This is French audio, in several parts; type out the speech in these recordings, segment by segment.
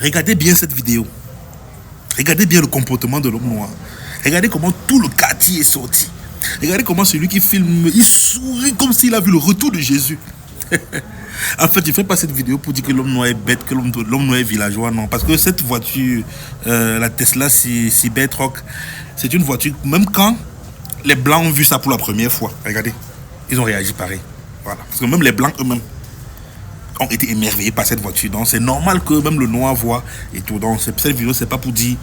Regardez bien cette vidéo. Regardez bien le comportement de l'homme noir. Regardez comment tout le quartier est sorti. Regardez comment celui qui filme, il sourit comme s'il a vu le retour de Jésus. En fait, je ne fais pas cette vidéo pour dire que l'homme noir est bête, que l'homme noir est villageois, non. Parce que cette voiture, la Tesla Cybertruck, c'est une voiture, même quand les Blancs ont vu ça pour la première fois, regardez, ils ont réagi pareil. Voilà. Parce que même les Blancs eux-mêmes ont été émerveillés par cette voiture. Donc c'est normal que même le noir voit et tout. Donc cette vidéo, c'est pas pour dire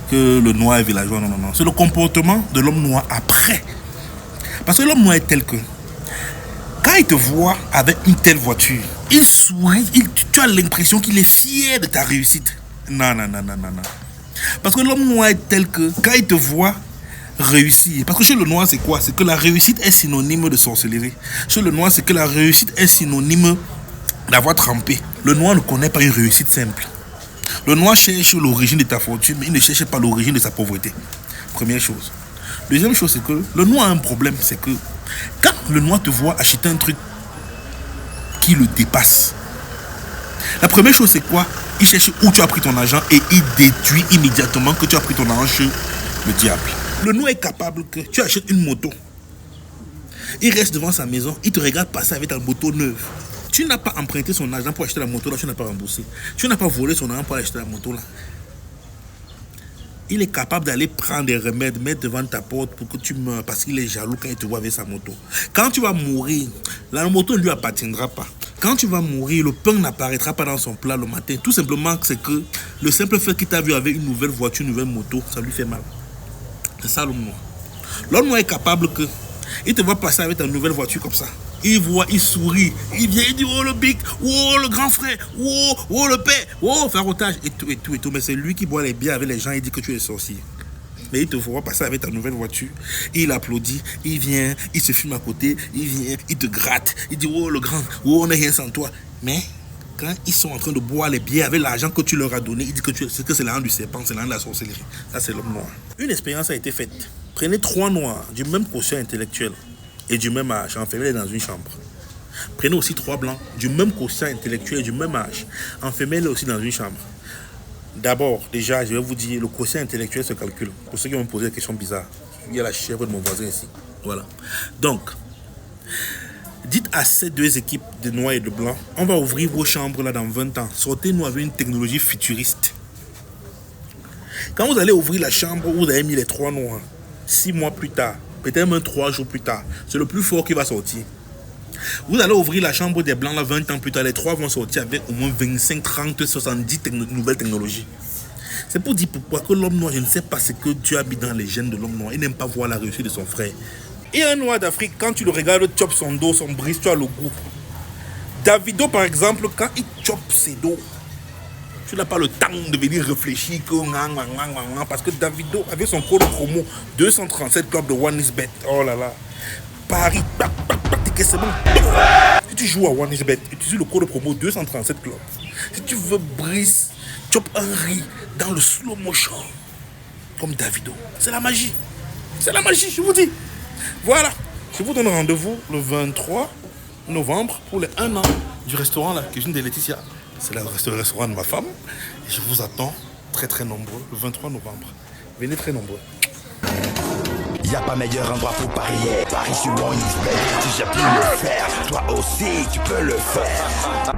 que le noir est villageois, non, non, non. C'est le comportement de l'homme noir après. Parce que l'homme noir est tel que, quand il te voit avec une telle voiture, il sourit, tu as l'impression qu'il est fier de ta réussite. Non, non, non, non, non, non. Parce que l'homme noir est tel que, quand il te voit réussir, parce que chez le noir, c'est quoi? C'est que la réussite est synonyme de sorcellerie. Chez le noir, c'est que la réussite est synonyme d'avoir trempé. Le noir ne connaît pas une réussite simple. Le noir cherche l'origine de ta fortune, mais il ne cherche pas l'origine de sa pauvreté. Première chose. Deuxième chose, c'est que le noir a un problème, c'est que quand le noir te voit acheter un truc qui le dépasse, la première chose, c'est quoi? Il cherche où tu as pris ton argent et il déduit immédiatement que tu as pris ton argent chez le diable. Le noir est capable que tu achètes une moto. Il reste devant sa maison, il te regarde passer avec ta moto neuve. Tu n'as pas emprunté son argent pour acheter la moto là, tu n'as pas remboursé. Tu n'as pas volé son argent pour acheter la moto là. Il est capable d'aller prendre des remèdes, mettre devant ta porte pour que tu meurs parce qu'il est jaloux quand il te voit avec sa moto. Quand tu vas mourir, la moto ne lui appartiendra pas. Quand tu vas mourir, le pain n'apparaîtra pas dans son plat le matin. Tout simplement, c'est que le simple fait qu'il t'a vu avec une nouvelle voiture, une nouvelle moto, ça lui fait mal. C'est ça l'homme noir. L'homme noir est capable que il te voit passer avec ta nouvelle voiture comme ça. Il voit, il sourit, il vient, il dit oh le big, oh le grand frère, oh le père, oh faire otage et tout et tout et tout. Mais c'est lui qui boit les bières avec les gens et dit que tu es sorcier. Mais il te voit passer avec ta nouvelle voiture, il applaudit, il vient, il se filme à côté, il vient, il te gratte, il dit oh le grand, oh on n'est rien sans toi. Mais quand ils sont en train de boire les bières avec l'argent que tu leur as donné, il dit que c'est l'argent du serpent, c'est l'argent de la sorcellerie. Ça c'est l'homme noir. Une expérience a été faite. Prenez 3 noirs du même quotient intellectuel et du même âge, enfermez-les dans une chambre. Prenez aussi 3 blancs du même quotient intellectuel et du même âge, enfermez-les aussi dans une chambre. D'abord, déjà, je vais vous dire, le quotient intellectuel se calcule. Pour ceux qui vont me poser des questions bizarres, il y a la chèvre de mon voisin ici. Voilà. Donc, dites à ces 2 équipes de noirs et de blancs, on va ouvrir vos chambres là dans 20 ans. Sortez-nous avec une technologie futuriste. Quand vous allez ouvrir la chambre où vous avez mis les 3 noirs, 6 mois plus tard, peut-être même 3 jours plus tard, c'est le plus fort qui va sortir. Vous allez ouvrir la chambre des blancs là 20 ans plus tard, les 3 vont sortir avec au moins 25, 30, 70 nouvelles technologies. C'est pour dire pourquoi que l'homme noir, je ne sais pas ce que Dieu habite dans les gènes de l'homme noir. Il n'aime pas voir la réussite de son frère. Et un noir d'Afrique, quand tu le regardes, chope son dos, son brise, tu as le goût. Davido par exemple, quand il chope ses dos, tu n'as pas le temps de venir réfléchir que parce que Davido avait son code promo 237 club de OneXBet. Oh là là. Paris, c'est bon. Si tu joues à OneXBet, utilise le code promo 237 club. Si tu veux Brice, chop Henry dans le slow motion, comme Davido, c'est la magie. C'est la magie, je vous dis. Voilà. Je vous donne rendez-vous le 23 novembre pour les 1 an du restaurant La Cuisine de Laetitia. C'est le restaurant de ma femme. Et je vous attends très très nombreux le 23 novembre. Venez très nombreux. Y'a pas meilleur endroit pour parier. Paris sur OneXBet. Si j'ai pu le faire, toi aussi tu peux le faire.